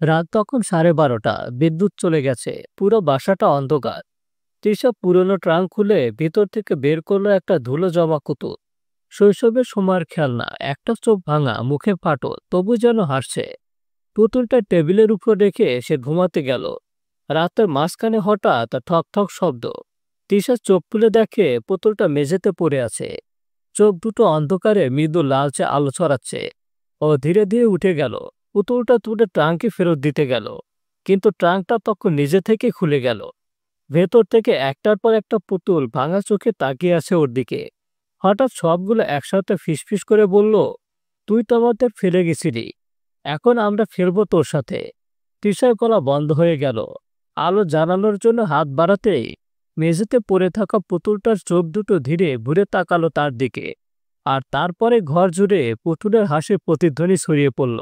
রাত তখন 12:30। বিদ্যুৎ চলে গেছে, পুরো বাসাটা অন্ধকার। তৃষা পুরনো ট্রাঙ্ক খুলে ভিতর থেকে বের করলো একটা ধুলো জমা পুতুল। শৈশবের সময়ের খেলনা, একটা চোখ ভাঙা, মুখে ফাটল, তবু যেন হাসছে। পুতুলটা টেবিলের উপর রেখে সে ঘুমাতে গেল। রাতের মাঝখানে হঠাৎ ঠক ঠক শব্দ। তৃষা চোখ খুলে দেখে পুতুলটা মেঝেতে পড়ে আছে। চোখ দুটো অন্ধকারে মৃদু লালচে আলো ছড়াচ্ছে। ও ধীরে ধীরে উঠে গেল, পুতুলটা তুলে ট্রাঙ্কে ফেরত দিতে গেল। কিন্তু ট্রাঙ্কটা তখন নিজে থেকে খুলে গেল। ভেতর থেকে একটার পর একটা পুতুল ভাঙা চোখে তাকিয়ে আছে ওর দিকে। হঠাৎ সবগুলো একসাথে ফিসফিস করে বলল, তুই তো আমাদের ফেলে গেছিলি, এখন আমরা ফেলবো তোর সাথে। তৃষার গলা বন্ধ হয়ে গেল। আলো জ্বালানোর জন্য হাত বাড়াতেই মেঝেতে পড়ে থাকা পুতুলটার চোখ দুটো ধীরে ঘুরে তাকালো তার দিকে। আর তারপরে ঘর জুড়ে পুতুলের হাসির প্রতিধ্বনি ছড়িয়ে পড়ল।